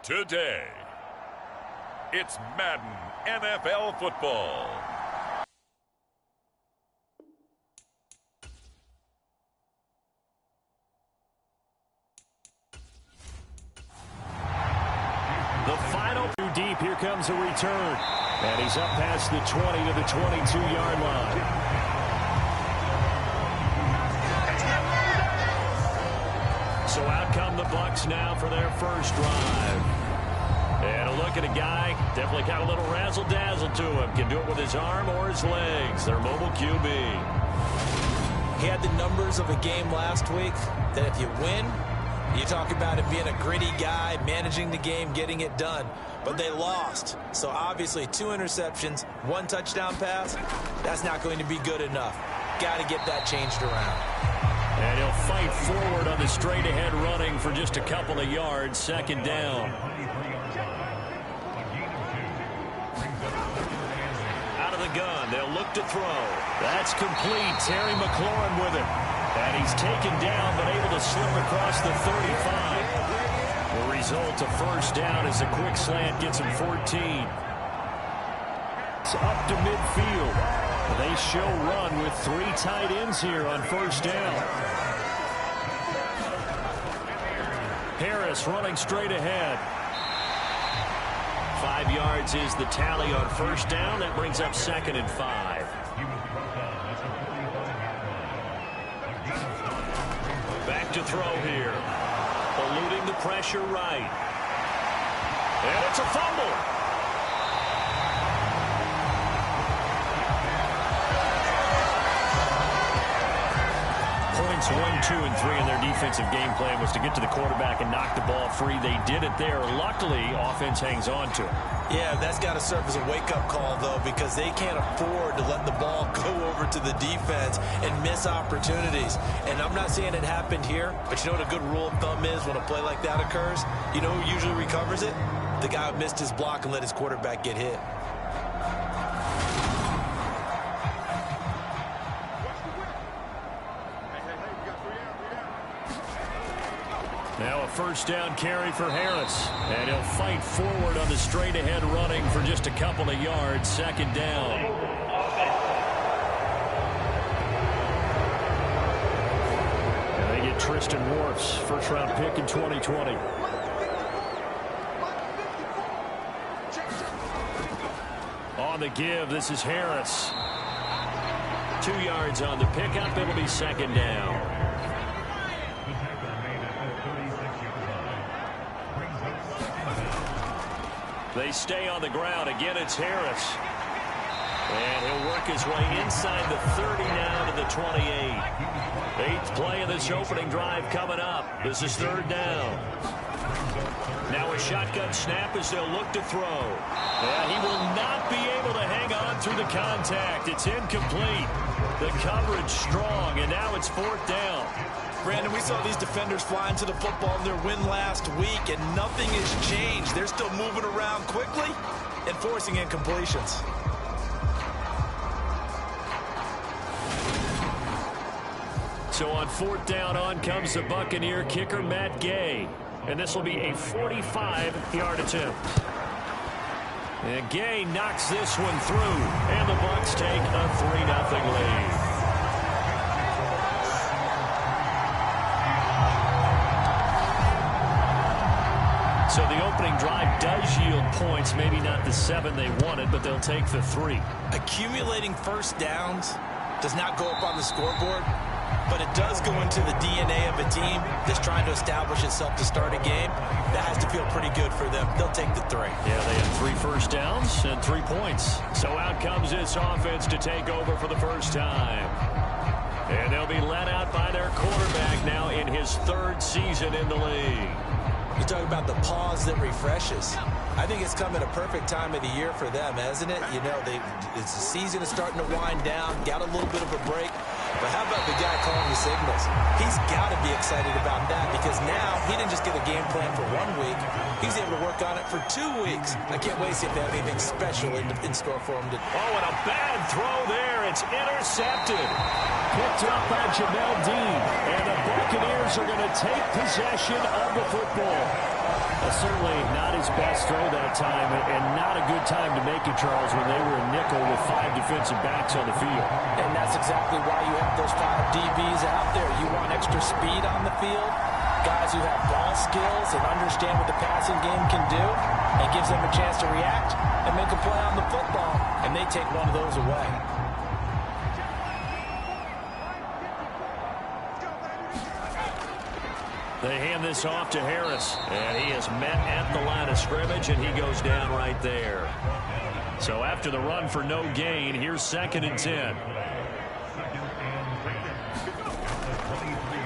Today, it's Madden NFL Football. The final two deep. Here comes a return. And he's up past the 20 to the 22-yard line. So out come the Bucs now for their first drive. And a look at a guy, definitely got a little razzle-dazzle to him. Can do it with his arm or his legs. Their mobile QB. He had the numbers of a game last week that if you win, you talk about it being a gritty guy, managing the game, getting it done. But they lost. So obviously 2 interceptions, 1 touchdown pass, that's not going to be good enough. Got to get that changed around. And he'll fight forward on the straight-ahead running for just a couple of yards. Second down. Out of the gun, they'll look to throw. That's complete. Terry McLaurin with it. And he's taken down, but able to slip across the 35. The result, a first down as a quick slant gets him 14. It's up to midfield. They show run with 3 tight ends here on first down. Harris running straight ahead. 5 yards is the tally on first down. That brings up 2nd and 5. Back to throw here. Eluding the pressure right. And it's a fumble. Points 1, 2, and 3 in their defensive game plan was to get to the quarterback and knock the ball free. They did it there. Luckily, offense hangs on to it. Yeah, that's got to serve as a wake-up call, though, because they can't afford to let the ball go over to the defense and miss opportunities. And I'm not saying it happened here, but you know what a good rule of thumb is when a play like that occurs? You know who usually recovers it? The guy who missed his block and let his quarterback get hit. Now a first down carry for Harris. And he'll fight forward on the straight-ahead running for just a couple of yards. Second down. And they get Tristan Wirfs, first-round pick in 2020. On the give, this is Harris. 2 yards on the pickup. It'll be second down. They stay on the ground. Again, it's Harris. And he'll work his way inside the 30 now to the 28. 8th play of this opening drive coming up. This is 3rd down. Now a shotgun snap as they'll look to throw. And he will not be able to hang on through the contact. It's incomplete. The coverage strong, and now it's 4th down. Brandon, we saw these defenders fly into the football in their win last week, and nothing has changed. They're still moving around quickly and forcing incompletions. So on 4th down, on comes the Buccaneer kicker, Matt Gay. And this will be a 45-yard attempt. And Gay knocks this one through, and the Bucs take a 3-0 lead. So the opening drive does yield points, maybe not the 7 they wanted, but they'll take the 3. Accumulating first downs does not go up on the scoreboard, but it does go into the DNA of a team that's trying to establish itself to start a game. That has to feel pretty good for them. They'll take the 3. Yeah, they had 3 first downs and 3 points. So out comes this offense to take over for the first time. And they'll be led out by their quarterback now in his 3rd season in the league. You talk about the pause that refreshes. I think it's come at a perfect time of the year for them, hasn't it? You know, the season is starting to wind down, got a little bit of a break. But how about the guy calling the signals? He's got to be excited about that because now he didn't just get a game plan for 1 week. He's able to work on it for 2 weeks. I can't wait to see if they have anything special in store for him. Oh, and a bad throw there. It's intercepted. Picked up by Jamel Dean. And the Buccaneers are going to take possession of the football. Certainly not his best throw that time, and not a good time to make it, Charles, when they were a nickel with 5 defensive backs on the field. And that's exactly why you have those 5 DBs out there. You want extra speed on the field, guys who have ball skills and understand what the passing game can do, and gives them a chance to react and make a play on the football, and they take one of those away. They hand this off to Harris, and he is met at the line of scrimmage, and he goes down right there. So after the run for no gain, here's 2nd and 10.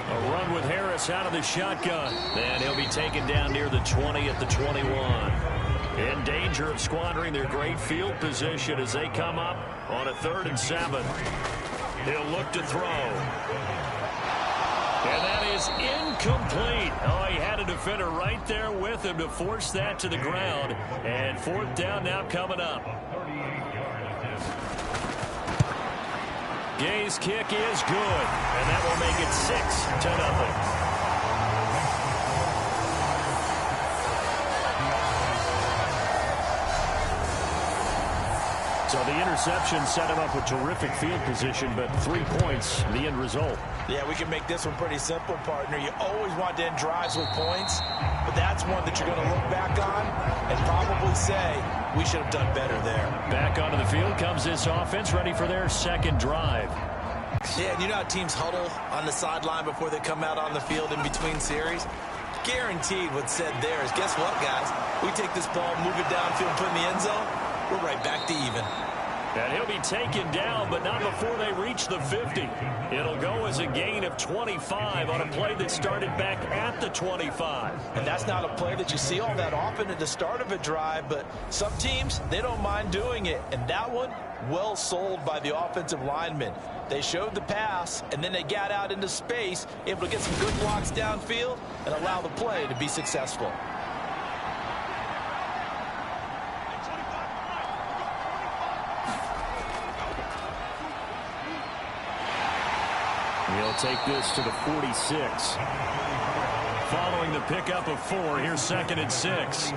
A run with Harris out of the shotgun, and he'll be taken down near the 20 at the 21. In danger of squandering their great field position as they come up on a 3rd and 7. He'll look to throw. And that is incomplete. Oh, he had a defender right there with him to force that to the ground. And 4th down now coming up. Gay's kick is good. And that will make it 6-0. So the interception set him up with terrific field position, but 3 points, the end result. Yeah, we can make this one pretty simple, partner. You always want to end drives with points, but that's one that you're going to look back on and probably say, we should have done better there. Back onto the field comes this offense, ready for their 2nd drive. Yeah, and you know how teams huddle on the sideline before they come out on the field in between series? Guaranteed what's said there is, guess what, guys? We take this ball, move it downfield, put it in the end zone, we're right back to even. And he'll be taken down, but not before they reach the 50. It'll go as a gain of 25 on a play that started back at the 25. And that's not a play that you see all that often at the start of a drive, but some teams, they don't mind doing it. And that one, well sold by the offensive linemen. They showed the pass, and then they got out into space, able to get some good blocks downfield and allow the play to be successful. He'll take this to the 46. Following the pickup of 4, here's 2nd and 6.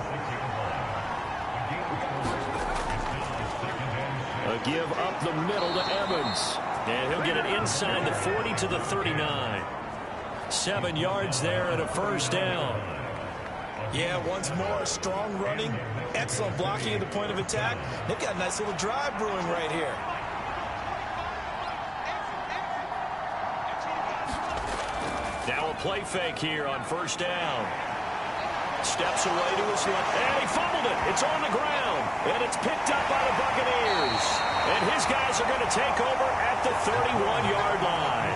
A give up the middle to Evans. And he'll get it inside the 40 to the 39. 7 yards there and a 1st down. Yeah, once more, strong running, excellent blocking at the point of attack. They've got a nice little drive brewing right here. Now a play fake here on 1st down. Steps away to his left, and he fumbled it. It's on the ground, and it's picked up by the Buccaneers. And his guys are going to take over at the 31-yard line.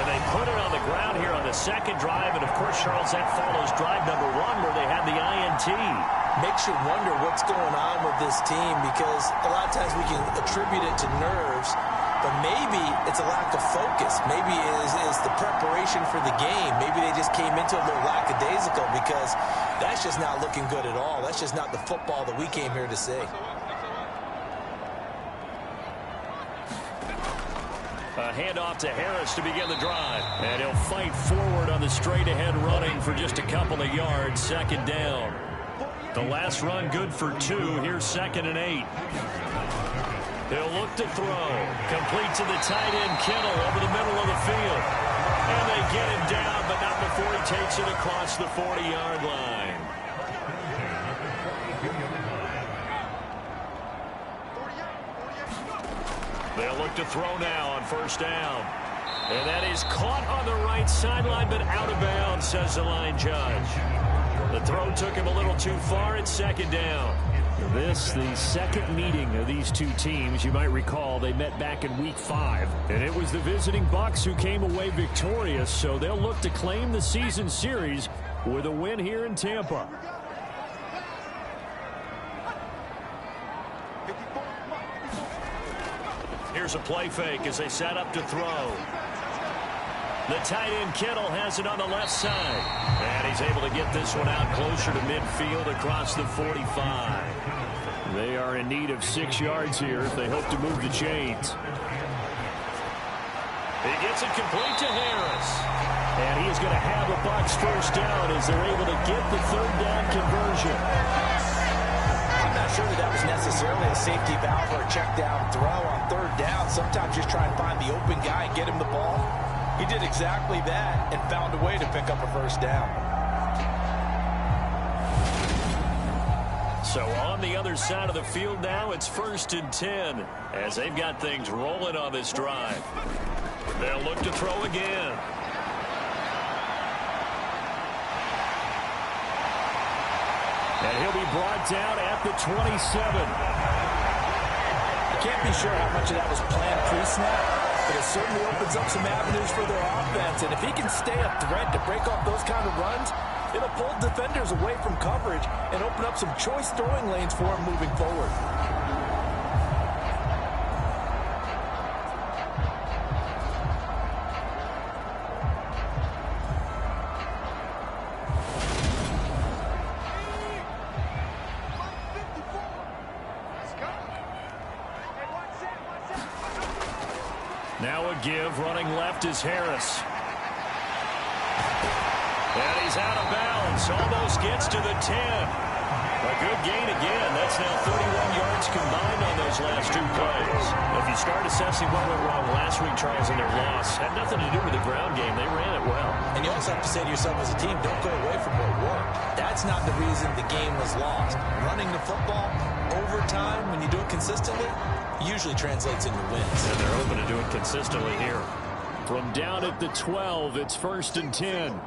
And they put it on the ground here on the 2nd drive, and of course, Charles, that follows drive number 1 where they had the INT. Makes you wonder what's going on with this team, because a lot of times we can attribute it to nerves, but maybe it's a lack of focus. Maybe it's the preparation for the game. Maybe they just came into a little lackadaisical, because that's just not looking good at all. That's just not the football that we came here to see. A handoff to Harris to begin the drive. And he'll fight forward on the straight-ahead running for just a couple of yards. 2nd down. The last run good for 2. Here's 2nd and 8. He'll look to throw. Complete to the tight end, Kittle, over the middle of the field. And they get him down, but not before he takes it across the 40-yard line. They'll look to throw now on 1st down. And that is caught on the right sideline, but out of bounds, says the line judge. The throw took him a little too far. It's 2nd down. This, the 2nd meeting of these 2 teams. You might recall they met back in Week 5. And it was the visiting Bucs who came away victorious, so they'll look to claim the season series with a win here in Tampa. Here's a play fake as they set up to throw. The tight end Kittle has it on the left side. And he's able to get this one out closer to midfield across the 45. They are in need of 6 yards here if they hope to move the chains. He gets it complete to Harris. And he is going to have a Bucs first down as they're able to get the third down conversion. I'm not sure that was necessarily a safety valve or a check down throw on third down. Sometimes just try and find the open guy and get him the ball. He did exactly that and found a way to pick up a first down. So on the other side of the field now, it's 1st and 10 as they've got things rolling on this drive. They'll look to throw again. And he'll be brought down at the 27. I can't be sure how much of that was planned pre-snap, but it certainly opens up some avenues for their offense. And if he can stay a threat to break off those kind of runs, it'll pull defenders away from coverage and open up some choice throwing lanes for him moving forward. Now a give, running left is Harris. And he's out of bounds, almost gets to the 10. A good gain again. That's now 31 yards combined on those last two plays. If you start assessing what went wrong last week, Charles, in their loss, had nothing to do with the ground game. They ran it well. And you also have to say to yourself as a team, don't go away from what worked. That's not the reason the game was lost. Running the football over time, when you do it consistently, usually translates into wins. And they're hoping to do it consistently here. From down at the 12, it's 1st and 10.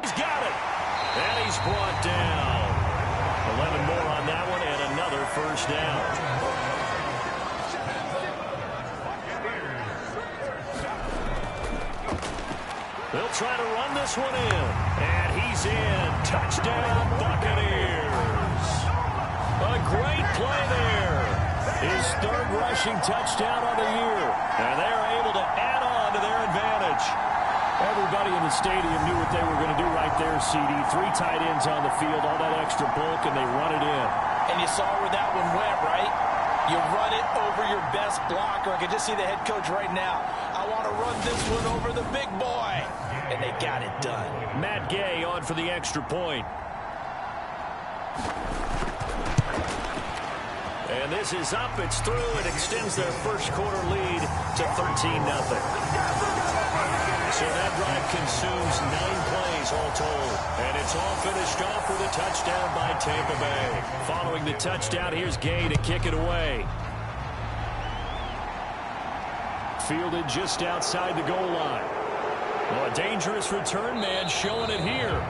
He's got it. And he's brought down. 11 more on that one and another first down. They'll try to run this one in. And he's in. Touchdown, Buccaneers. A great play there. His third rushing touchdown of the year. And they're able to add on to their advantage. Everybody in the stadium knew what they were going to do right there, CD. 3 tight ends on the field, all that extra bulk, and they run it in. And you saw where that one went, right? You run it over your best blocker. I can just see the head coach right now. I want to run this one over the big boy. And they got it done. Matt Gay on for the extra point. And this is up. It's through. It extends their first quarter lead to 13-0. So that drive consumes 9 plays all told. And it's all finished off with a touchdown by Tampa Bay. Following the touchdown, here's Gay to kick it away. Fielded just outside the goal line. Well, a dangerous return man showing it here.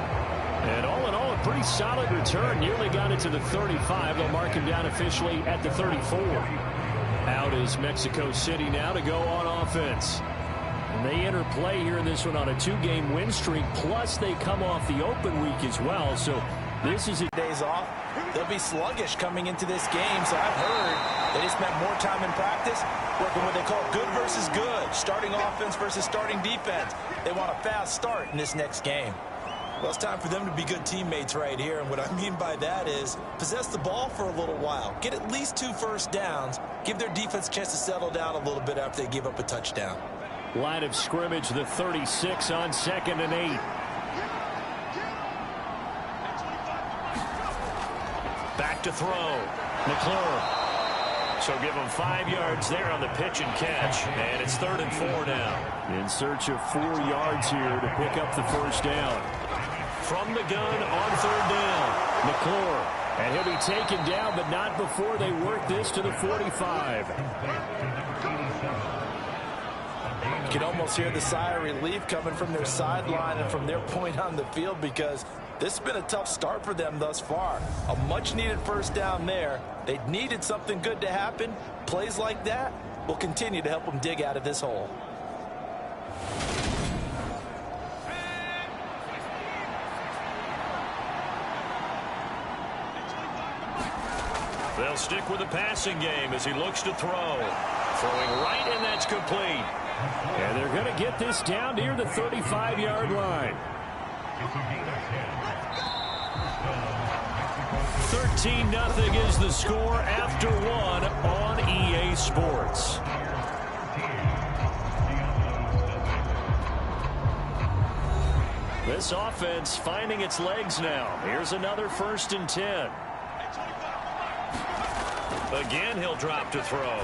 And all in all, a pretty solid return. Nearly got it to the 35. They'll mark him down officially at the 34. Out is Mexico City now to go on offense. And they enter play here in this one on a 2-game win streak. Plus, they come off the open week as well. So this is a days off. They'll be sluggish coming into this game. So I've heard that they spent more time in practice working what they call good versus good. Starting offense versus starting defense. They want a fast start in this next game. Well, it's time for them to be good teammates right here. And what I mean by that is possess the ball for a little while. Get at least 2 first downs. Give their defense a chance to settle down a little bit after they give up a touchdown. line of scrimmage, the 36 on 2nd and 8. Back to throw. McClure. So give him 5 yards there on the pitch and catch. And it's 3rd and 4 now. In search of 4 yards here to pick up the first down. From the gun on 3rd down. McClure. And he'll be taken down, but not before they work this to the 45. You can almost hear the sigh of relief coming from their sideline and from their point on the field, because this has been a tough start for them thus far. A much-needed first down there. They needed something good to happen. Plays like that will continue to help them dig out of this hole. They'll stick with the passing game as he looks to throw. Throwing right, and that's complete. And they're going to get this down near the 35-yard line. 13-0 is the score after 1 on EA Sports. This offense finding its legs now. Here's another 1st and 10. Again, he'll drop to throw.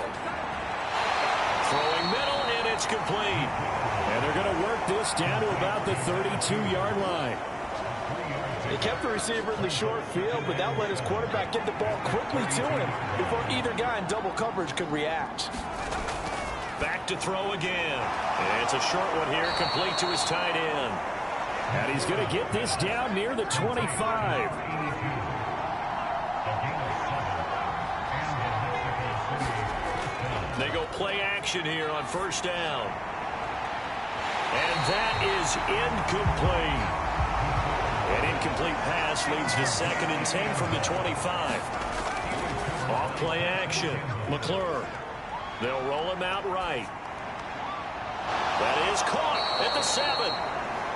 Throwing middle, and it's complete. And they're going to work this down to about the 32-yard line. They kept the receiver in the short field, but that let his quarterback get the ball quickly to him before either guy in double coverage could react. Back to throw again. And it's a short one here, complete to his tight end. And he's going to get this down near the 25. They go play action here on 1st down. And that is incomplete. An incomplete pass leads to 2nd and 10 from the 25. Off play action. McClure. They'll roll him out right. That is caught at the 7.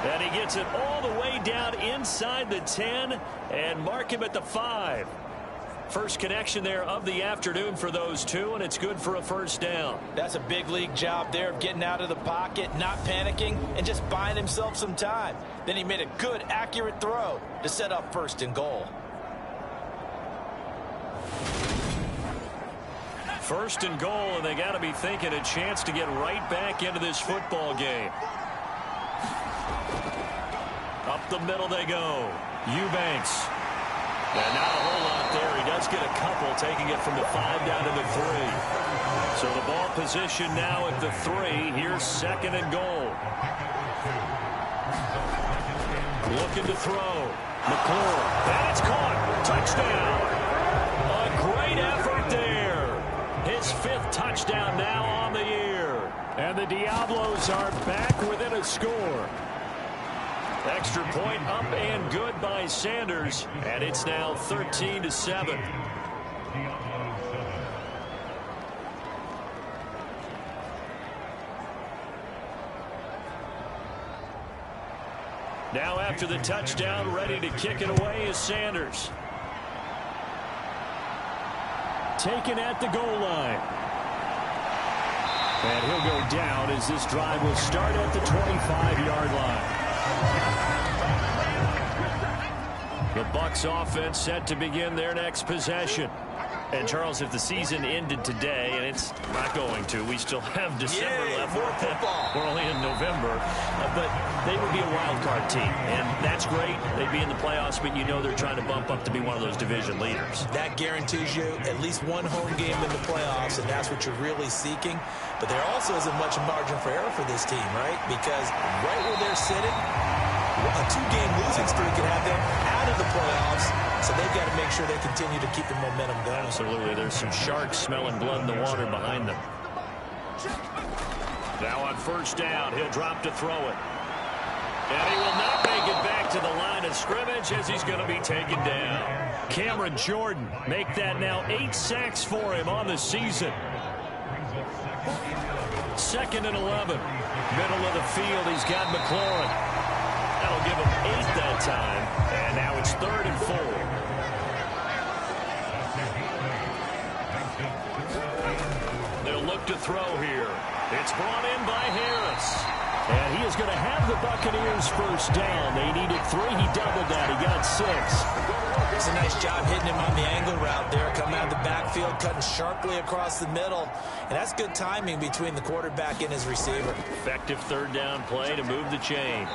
And he gets it all the way down inside the 10 and mark him at the 5. First connection there of the afternoon for those two, and it's good for a 1st down. That's a big league job there of getting out of the pocket, not panicking, and just buying himself some time. Then he made a good, accurate throw to set up 1st and goal. 1st and goal, and they got to be thinking a chance to get right back into this football game. Up the middle they go. Eubanks. And not a whole lot there. He does get a couple, taking it from the 5 down to the 3. So the ball position now at the 3. Here's 2nd and goal. Looking to throw. McClure. And it's caught. Touchdown. A great effort there. His 5th touchdown now on the year. And the Diablos are back within a score. Extra point up and good by Sanders, and it's now 13-7. Now after the touchdown, ready to kick it away is Sanders. Taken at the goal line. And he'll go down as this drive will start at the 25-yard line. The Bucs offense set to begin their next possession. And, Charles, if the season ended today, and it's not going to, we still have December left. More football. We're only in November. But they would be a wild card team, and that's great. They'd be in the playoffs, but you know they're trying to bump up to be one of those division leaders. That guarantees you at least one home game in the playoffs, and that's what you're really seeking. But there also isn't much margin for error for this team, right? Because right where they're sitting, a two-game losing streak could have them out of the playoffs. So they've got to make sure they continue to keep the momentum going. Absolutely. There's some sharks smelling blood in the water behind them. Now on first down, he'll drop to throw it. And he will not make it back to the line of scrimmage as he's going to be taken down. Cameron Jordan make that now 8 sacks for him on the season. 2nd and 11. Middle of the field, he's got McLaurin. That'll give him 8 that time. And now it's 3rd and 4. They'll look to throw here. It's brought in by Harris. And he is going to have the Buccaneers first down. They needed 3. He doubled that. He got 6. It's a nice job hitting him on the angle route there. Coming out of the backfield, cutting sharply across the middle. And that's good timing between the quarterback and his receiver. Effective 3rd down play to move the chains.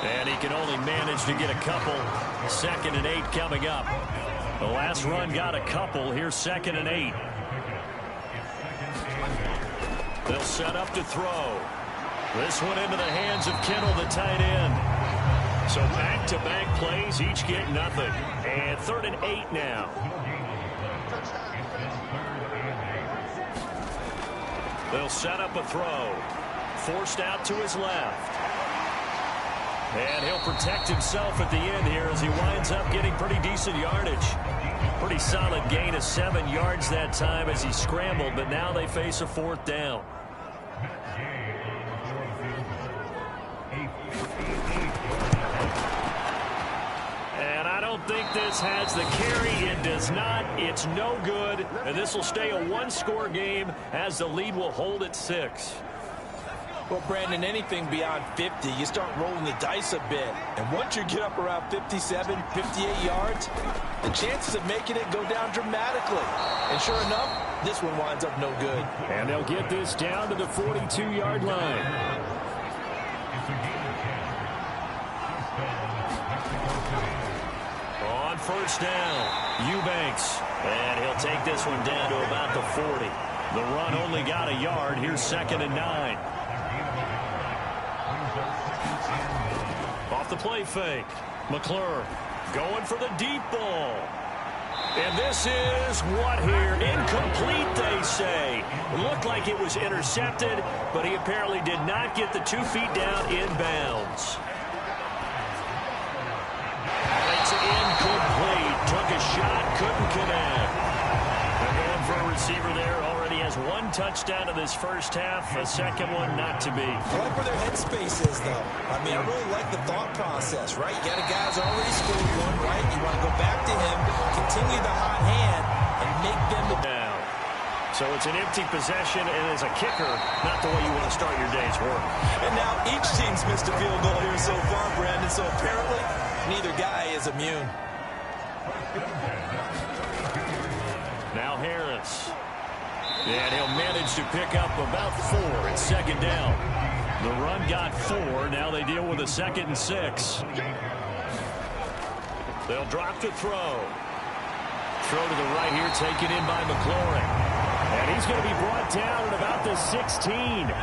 And he can only manage to get a couple. 2nd and 8 coming up. The last run got a couple. Here's 2nd and 8. They'll set up to throw. This one into the hands of Kittle, the tight end. So back-to-back plays, each get nothing. And 3rd and 8 now. They'll set up a throw. Forced out to his left. And he'll protect himself at the end here as he winds up getting pretty decent yardage. Pretty solid gain of 7 yards that time as he scrambled, but now they face a 4th down. And I don't think this has the carry. It does not. It's no good. And this will stay a 1-score game as the lead will hold at 6. Well, Brandon, anything beyond 50, you start rolling the dice a bit. And once you get up around 57, 58 yards, the chances of making it go down dramatically. And sure enough, this one winds up no good. And they'll get this down to the 42-yard line. On first down, Eubanks. And he'll take this one down to about the 40. The run only got a yard. Here's 2nd and 9. Off the play fake. McClure going for the deep ball. And this is what here? Incomplete, they say. Looked like it was intercepted, but he apparently did not get the 2 feet down inbounds. It's incomplete. Took a shot, couldn't connect. They're going for a receiver there. Already has 1 touchdown in this first half. A second one not to be. I like where their headspace is, though. I mean, I really like the thought process, right? You got a guy who's already scored one, right? You want to go back to him, continue the hot hand, and make them the down. So it's an empty possession, and as a kicker, not the way you want to start your day's work. And now each team's missed a field goal here so far, Brandon, so apparently neither guy is immune. Now Harris. And he'll manage to pick up about 4. It's 2nd down. The run got 4. Now they deal with a 2nd and 6. They'll drop to throw. Throw to the right here, taken in by McLaurin. And he's going to be brought down at about the 16.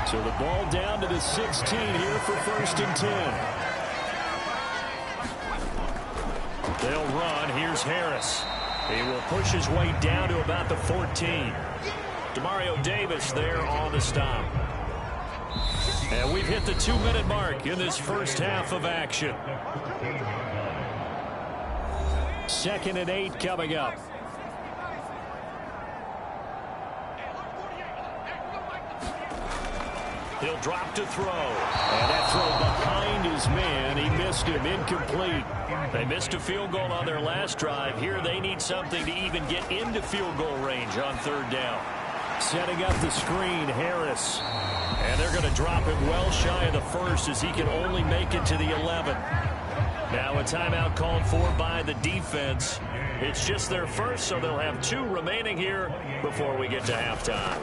So the ball down to the 16 here for 1st and 10. They'll run. Here's Harris. He will push his way down to about the 14. Demario Davis there on the stop. And we've hit the 2-minute mark in this first half of action. 2nd and 8 coming up. He'll drop to throw. And that throw behind his man. He missed him. Incomplete. They missed a field goal on their last drive. Here they need something to even get into field goal range on 3rd down. Setting up the screen, Harris. And they're going to drop it well shy of the 1st as he can only make it to the 11. Now a timeout called for by the defense. It's just their first, so they'll have 2 remaining here before we get to halftime.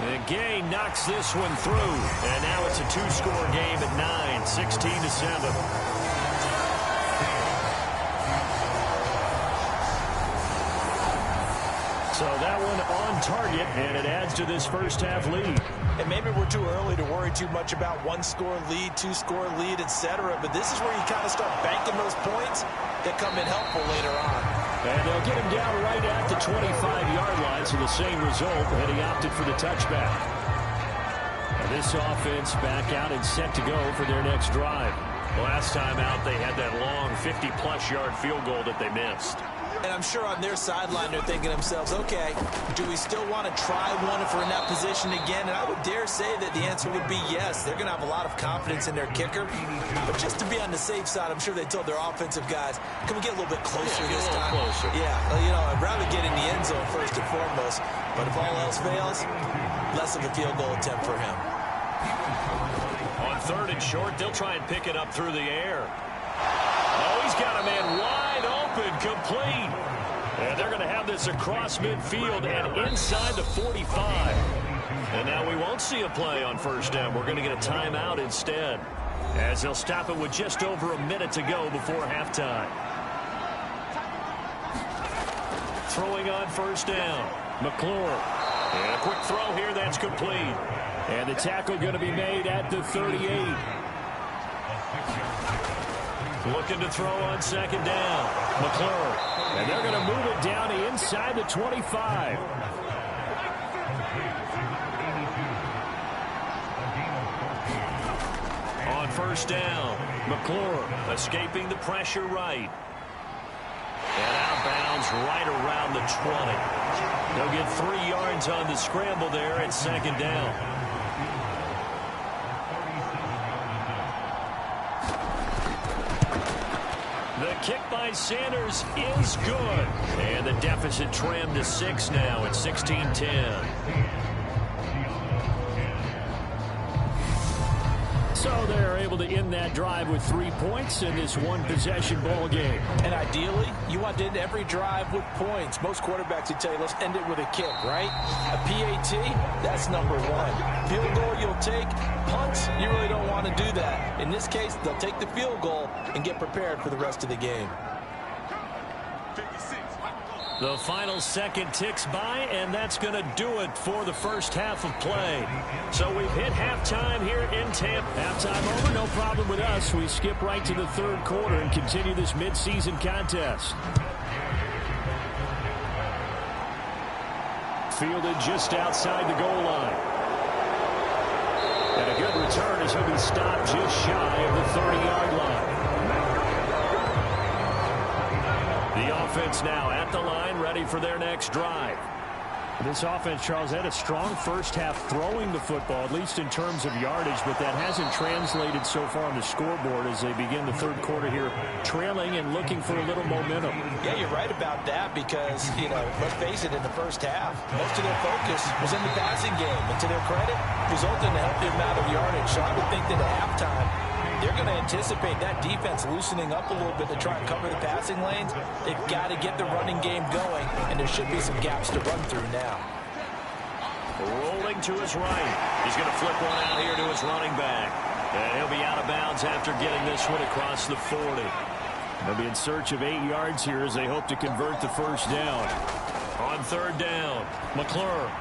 And Gay knocks this one through. And now it's a 2-score game at 9, 16-7. So that one on target, and it adds to this first half lead. And maybe we're too early to worry too much about 1-score lead, 2-score lead, etc. But this is where you kind of start banking those points that come in helpful later on. And they'll get him down right at the 25-yard line, so the same result, and he opted for the touchback. And this offense back out and set to go for their next drive. Last time out, they had that long 50-plus yard field goal that they missed. And I'm sure on their sideline they're thinking to themselves, okay, do we still want to try one if we're in that position again? And I would dare say that the answer would be yes. They're going to have a lot of confidence in their kicker. But just to be on the safe side, I'm sure they told their offensive guys, can we get a little bit closer this time? Closer. Yeah, well, you know, I'd rather get in the end zone first and foremost. But if all else fails, less of a field goal attempt for him. On 3rd and short, they'll try and pick it up through the air. Oh, he's got a man wide open, complete. And they're going to have this across midfield and inside the 45. And now we won't see a play on 1st down. We're going to get a timeout instead, as they'll stop it with just over a minute to go before halftime. Throwing on 1st down, McClure. And a quick throw here that's complete. And the tackle going to be made at the 38. Looking to throw on 2nd down, McClure. And they're going to move it down to inside the 25. On 1st down, McClure escaping the pressure right. And outbounds right around the 20. They'll get 3 yards on the scramble there at 2nd down. The kick by Sanders is good. And the deficit trimmed to 6 now at 16-10. they're able to end that drive with 3 points in this one-possession ball game. And ideally, you want to end every drive with points. Most quarterbacks would tell you, let's end it with a kick, right? A PAT, that's number one. Field goal you'll take. Punts, you really don't want to do that. In this case, they'll take the field goal and get prepared for the rest of the game. The final second ticks by, and that's going to do it for the first half of play. So we've hit halftime here in Tampa. Halftime over, no problem with us. We skip right to the third quarter and continue this midseason contest. Fielded just outside the goal line. And a good return as he'll be stopped just shy of the 30-yard line. The offense now at the line, ready for their next drive. This offense, Charles, had a strong first half throwing the football, at least in terms of yardage, but that hasn't translated so far on the scoreboard as they begin the third quarter here, trailing and looking for a little momentum. Yeah, you're right about that because, let's face it, in the first half, most of their focus was in the passing game. And to their credit, resulted in a healthy amount of yardage. So I would think that at halftime, they're going to anticipate that defense loosening up a little bit to try and cover the passing lanes. They've got to get the running game going, and there should be some gaps to run through now. Rolling to his right. He's going to flip one out here to his running back. And he'll be out of bounds after getting this one across the 40. They'll be in search of 8 yards here as they hope to convert the first down. On third down, McClure.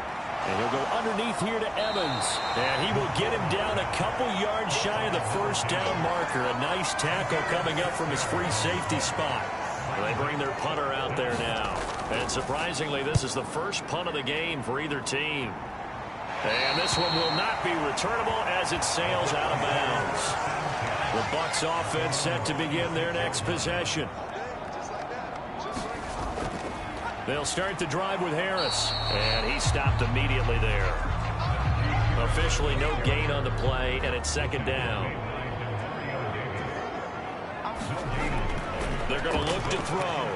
And he'll go underneath here to Evans. And he will get him down a couple yards shy of the first down marker. A nice tackle coming up from his free safety spot. They bring their punter out there now. And surprisingly, this is the first punt of the game for either team. And this one will not be returnable as it sails out of bounds. The Bucs offense set to begin their next possession. They'll start the drive with Harris. And he stopped immediately there. Officially no gain on the play, and it's second down. They're going to look to throw.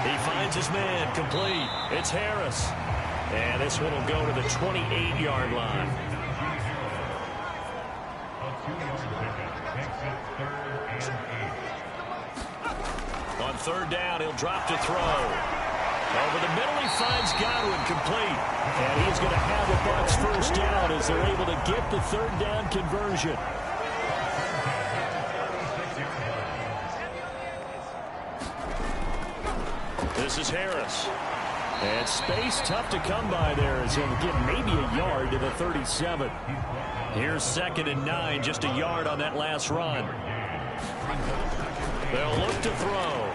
He finds his man, complete. It's Harris. And this one will go to the 28-yard line. On third down, he'll drop to throw. Over the middle, he finds Godwin, complete. And he's going to have a Bucs first down as they're able to get the third down conversion. This is Harris. And space tough to come by there as he'll get maybe a yard to the 37. Here's 2nd and 9, just a yard on that last run. They'll look to throw.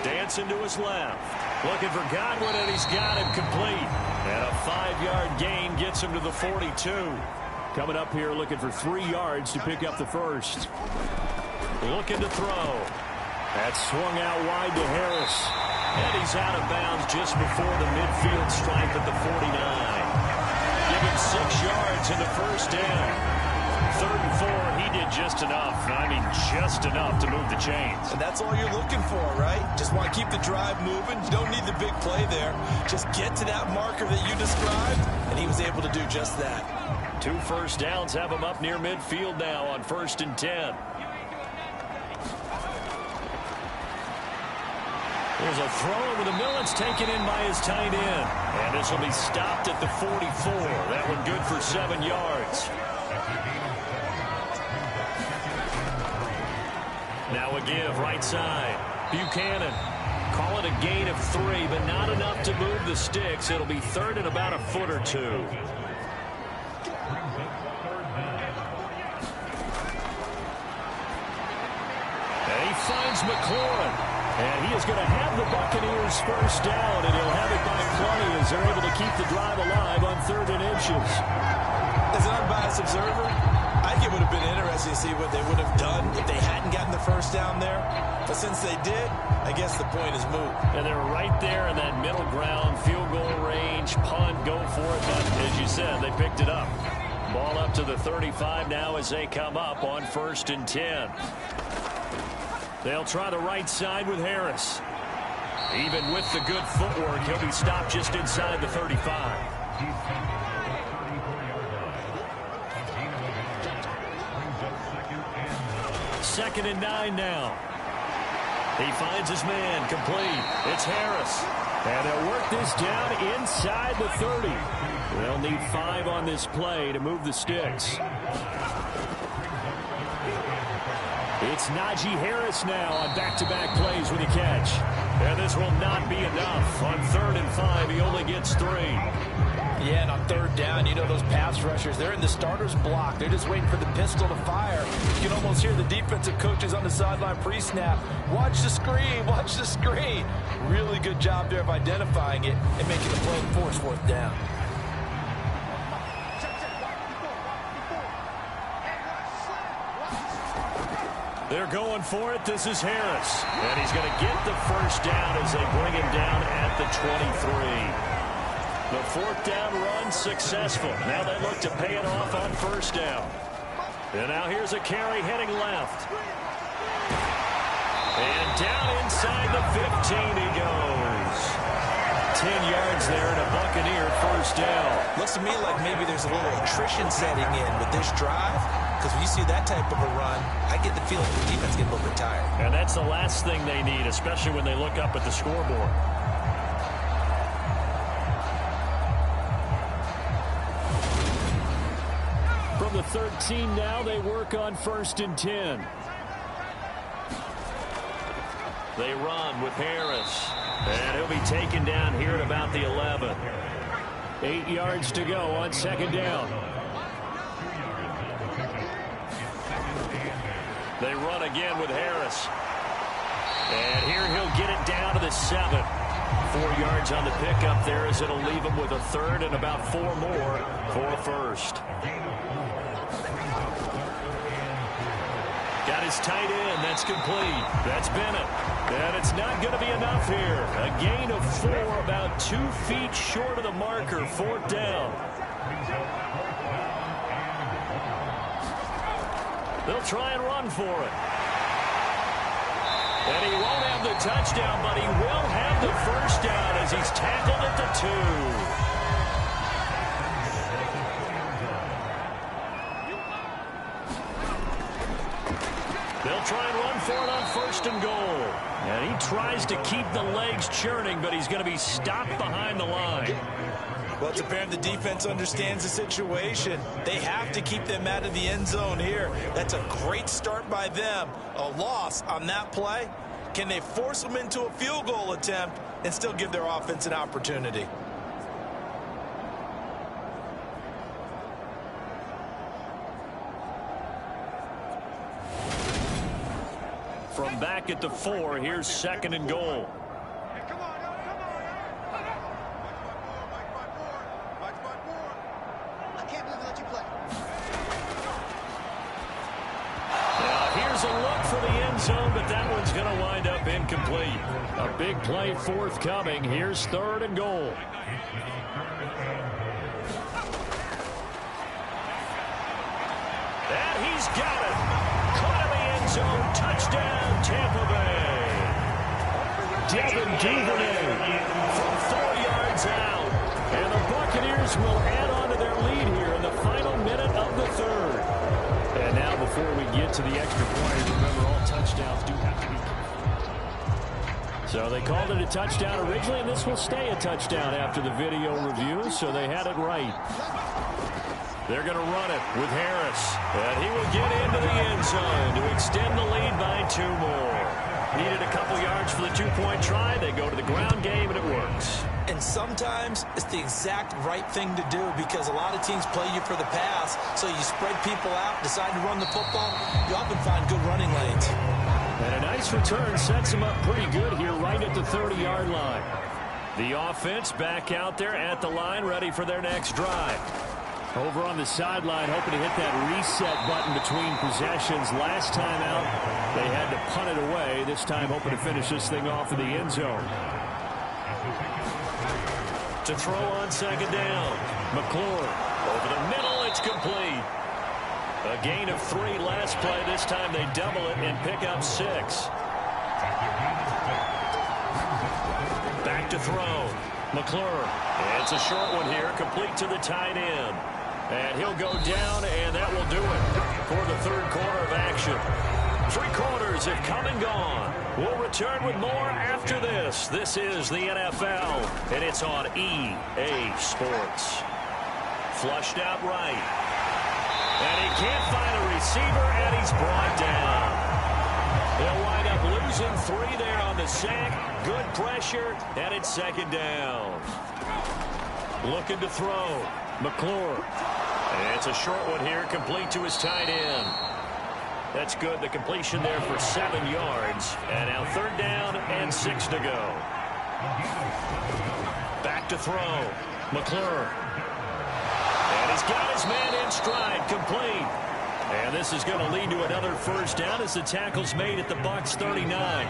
Dancing to his left. Looking for Godwin, and he's got him complete. And a 5-yard gain gets him to the 42. Coming up here looking for 3 yards to pick up the first. Looking to throw. That swung out wide to Harris. And he's out of bounds just before the midfield stripe at the 49. Give him 6 yards in the first down. 3rd and 4, he did just enough. I mean, just enough to move the chains. And that's all you're looking for, right? Just want to keep the drive moving. You don't need the big play there. Just get to that marker that you described, and he was able to do just that. 2 first downs have him up near midfield now on 1st and 10. There's a throw over the middle. It's taken in by his tight end. And this will be stopped at the 44. That one good for 7 yards. Now a give right side. Buchanan. Call it a gain of 3, but not enough to move the sticks. It'll be 3rd and about a foot or 2. And he finds McLaurin. And he is going to have the Buccaneers first down, and he'll have it by plenty as they're able to keep the drive alive on 3rd and inches. As an unbiased observer, I think it would have been interesting to see what they would have done if they hadn't gotten the first down there. But since they did, I guess the point is moot. And they're right there in that middle ground, field goal range, punt, go for it. But as you said, they picked it up. Ball up to the 35 now as they come up on 1st and 10. They'll try the right side with Harris. Even with the good footwork, he'll be stopped just inside the 35. 2nd and 9 now. He finds his man, complete. It's Harris. And they'll work this down inside the 30. They'll need 5 on this play to move the sticks. It's Najee Harris now on back-to-back plays with a catch. And this will not be enough. On 3rd and 5, he only gets 3. Yeah, and on 3rd down, you know those pass rushers, they're in the starter's block. They're just waiting for the pistol to fire. You can almost hear the defensive coaches on the sideline pre-snap. Watch the screen, watch the screen. Really good job there of identifying it and making the play and force 4th down. They're going for it. This is Harris. And he's going to get the 1st down as they bring him down at the 23. The 4th down run successful. Now they look to pay it off on 1st down. And now here's a carry heading left. And down inside the 15 he goes. 10 yards there and a Buccaneer 1st down. Looks to me like maybe there's a little attrition setting in with this drive. Because when you see that type of a run, I get the feeling the defense getting a little bit tired. And that's the last thing they need, especially when they look up at the scoreboard. From the 13 now, they work on 1st and 10. They run with Harris. And he'll be taken down here at about the 11. 8 yards to go on 2nd down. They run again with Harris. And here he'll get it down to the 7. 4 yards on the pickup there as it'll leave him with a 3rd and about 4 more for a 1st. Got his tight end. That's complete. That's Bennett. And it's not going to be enough here. A gain of 4, about 2 feet short of the marker. 4th down. They'll try and run for it. And he won't have the touchdown, but he will have the 1st down as he's tackled at the 2. They'll try and run for it on 1st and goal. And he tries to keep the legs churning, but he's going to be stopped behind the line. Well, it's apparent the defense understands the situation. They have to keep them out of the end zone here. That's a great start by them. A loss on that play. Can they force them into a field goal attempt and still give their offense an opportunity? From back at the 4, here's 2nd and goal. Here's a look for the end zone, but that one's going to wind up incomplete. A big play forthcoming. Here's 3rd and goal. And he's got it. Caught in the end zone. Touchdown, Tampa Bay. Devin Duvernay from 4 yards out. And the Buccaneers will add on to their lead here in the final minute of the 3rd. And now before we get to the extra point, remember all touchdowns do have to be. So they called it a touchdown originally, and this will stay a touchdown after the video review, so they had it right. They're going to run it with Harris. And he will get into the end zone to extend the lead by 2 more. Needed a couple yards for the 2-point try. They go to the ground game, and it works. And sometimes it's the exact right thing to do because a lot of teams play you for the pass. So you spread people out, decide to run the football. You often find good running lanes. And a nice return sets him up pretty good here right at the 30-yard line. The offense back out there at the line, ready for their next drive. Over on the sideline, hoping to hit that reset button between possessions. Last time out, they had to punt it away. This time, hoping to finish this thing off in the end zone. To throw on 2nd down. McClure over the middle. It's complete. A gain of 3 last play. This time they double it and pick up 6. Back to throw. McClure. It's a short one here. Complete to the tight end. And he'll go down, and that will do it for the 3rd quarter of action. 3 come and gone. We'll return with more after this. This is the NFL, and it's on EA Sports. Flushed out right. And he can't find a receiver, and he's brought down. They'll wind up losing 3 there on the sack. Good pressure, and it's second down. Looking to throw. McClure. And it's a short one here, complete to his tight end. That's good. The completion there for 7 yards. And now 3rd down and 6 to go. Back to throw. McClure. And he's got his man in stride, complete. And this is going to lead to another 1st down as the tackle's made at the Bucs 39.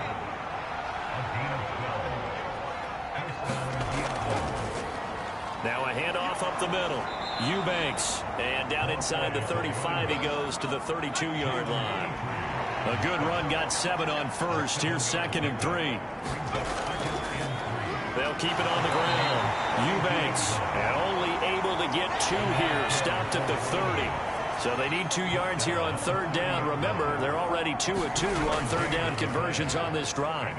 Now a handoff up the middle. Eubanks. And down inside the 35 he goes to the 32-yard line. A good run, got 7 on 1st. Here's 2nd and 3. They'll keep it on the ground. Eubanks. And only able to get 2 here. Stopped at the 30. So they need 2 yards here on 3rd down. Remember, they're already 2 of 2 on 3rd down conversions on this drive.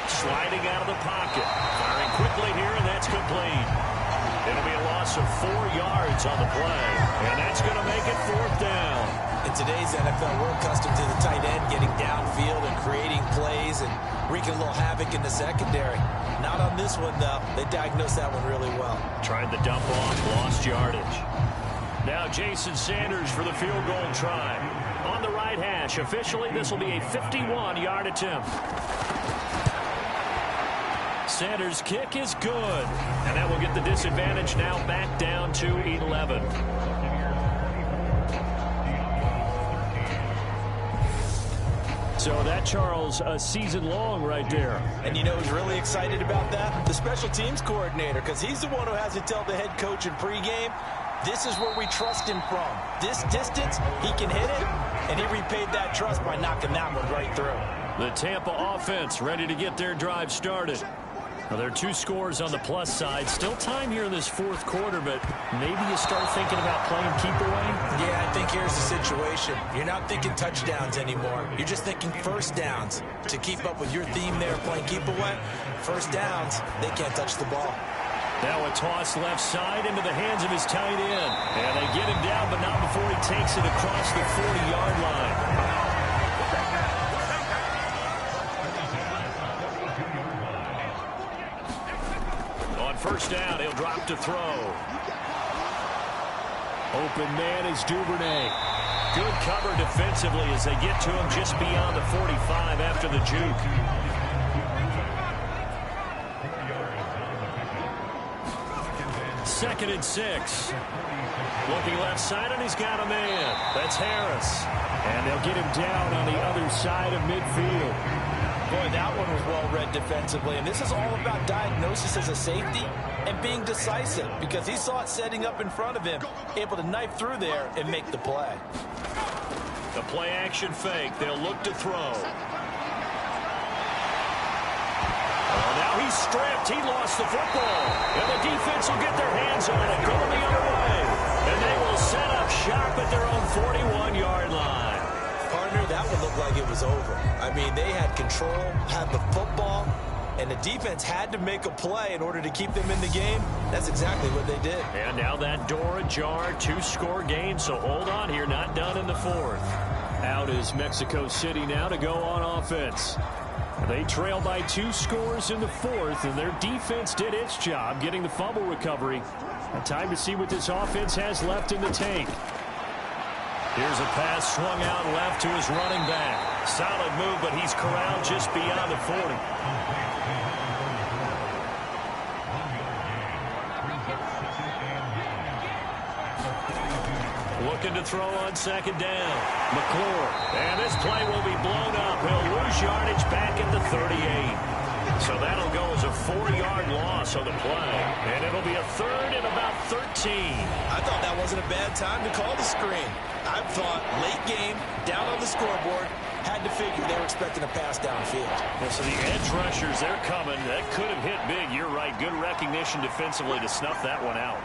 Sliding out of the pocket. Firing quickly here, and that's complete. It'll be a loss of 4 yards on the play. And that's going to make it 4th down. In today's NFL, we're accustomed to the tight end getting downfield and creating plays and wreaking a little havoc in the secondary. Not on this one, though. They diagnosed that one really well. Tried the dump off, lost yardage. Now Jason Sanders for the field goal try. On the right hash. Officially, this will be a 51-yard attempt. Sanders' kick is good. And that will get the disadvantage now back down to 11. So that, Charles, a season long right there. And you know who's really excited about that? The special teams coordinator, because he's the one who has to tell the head coach in pregame, this is where we trust him from. This distance, he can hit it, and he repaid that trust by knocking that one right through. The Tampa offense ready to get their drive started. Now, there are 2 scores on the plus side. Still time here in this 4th quarter, but maybe you start thinking about playing keep away? Yeah, I think here's the situation. You're not thinking touchdowns anymore. You're just thinking 1st downs. To keep up with your theme there, playing keep away, 1st downs, they can't touch the ball. Now a toss left side into the hands of his tight end. And they get him down, but not before he takes it across the 40-yard line. On 1st down, he'll drop to throw. Open man is Duvernay. Good cover defensively as they get to him just beyond the 45 after the juke. 2nd and 6. Looking left side, and he's got a man. That's Harris. And they'll get him down on the other side of midfield. Boy, that one was well read defensively. And this is all about diagnosis as a safety and being decisive, because he saw it setting up in front of him, able to knife through there and make the play. The play action fake. They'll look to throw. Now he's stripped. He lost the football. And the defense will get their hands on it, going the other way. And they will set up shop at their own 41-yard line. Partner, that one looked like it was over. I mean, they had control, had the football, and the defense had to make a play in order to keep them in the game. That's exactly what they did. And now that door ajar, 2-score game, so hold on here, not done in the 4th. Out is Mexico City now to go on offense. They trail by 2 scores in the 4th, and their defense did its job getting the fumble recovery. Time to see what this offense has left in the tank. Here's a pass swung out left to his running back. Solid move, but he's corralled just beyond the 40. Looking to throw on 2nd down. McClure. And this play will be blown up. He'll lose yardage back at the 38. So that'll go as a 4-yard loss on the play. And it'll be a 3rd and about 13. I thought that wasn't a bad time to call the screen. I thought late game, down on the scoreboard, had to figure they were expecting a pass downfield. Yeah, so the edge rushers, they're coming. That could have hit big. You're right. Good recognition defensively to snuff that one out.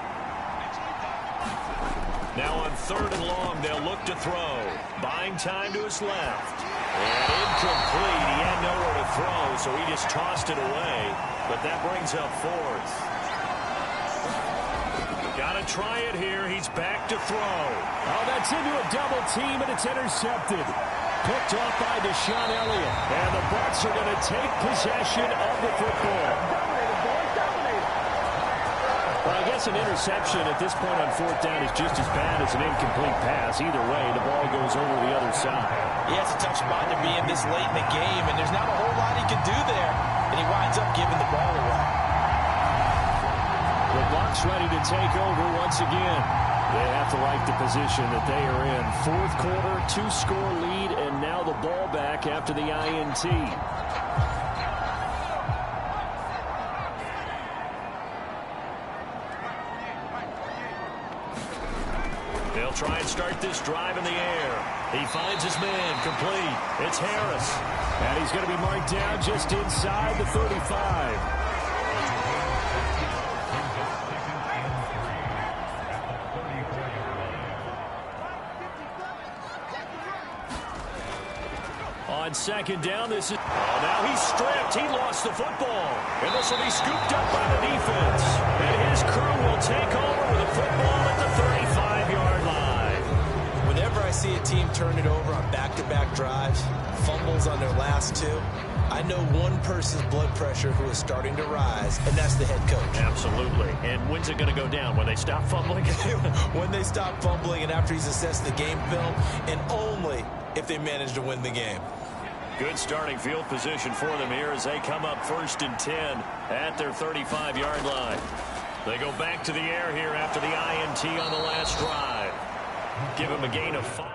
Now on 3rd and long, they'll look to throw. Buying time to his left. And incomplete. He had nowhere to throw, so he just tossed it away. But that brings up fourth. Got to try it here. He's back to throw. Oh, that's into a double team, and it's intercepted. Picked off by Deshaun Elliott. And the Bucs are going to take possession of the football. Well, I guess an interception at this point on fourth down is just as bad as an incomplete pass. Either way, the ball goes over the other side. Yeah, it's a tough spot to be in this late in the game, and there's not a whole lot he can do there, and he winds up giving the ball away. The Bucs ready to take over once again. They have to like the position that they are in. Fourth quarter, 2-score lead, and now the ball back after the INT. They'll try and start this drive in the air. He finds his man, complete. It's Harris. And he's going to be marked down just inside the 35. On second down, this is... Oh, now he's stripped. He lost the football. And this will be scooped up by the defense. And his crew will take over with the football at the 35-yard line. Whenever I see a team turn it over on back-to-back drives, fumbles on their last two, I know one person's blood pressure who is starting to rise, and that's the head coach. Absolutely. And when's it going to go down? When they stop fumbling? When they stop fumbling and after he's assessed the game film, and only if they manage to win the game. Good starting field position for them here as they come up 1st and 10 at their 35-yard line. They go back to the air here after the INT on the last drive. Give him a gain of 5.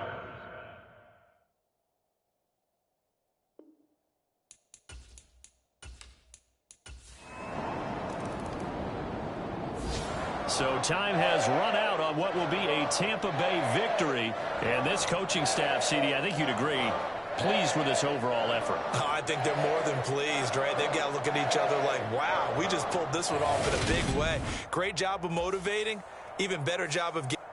So time has run out on what will be a Tampa Bay victory. And this coaching staff, CD, I think you'd agree, pleased with this overall effort. Oh, I think they're more than pleased, right? They've got to look at each other like, wow, we just pulled this one off in a big way. Great job of motivating, even better job of getting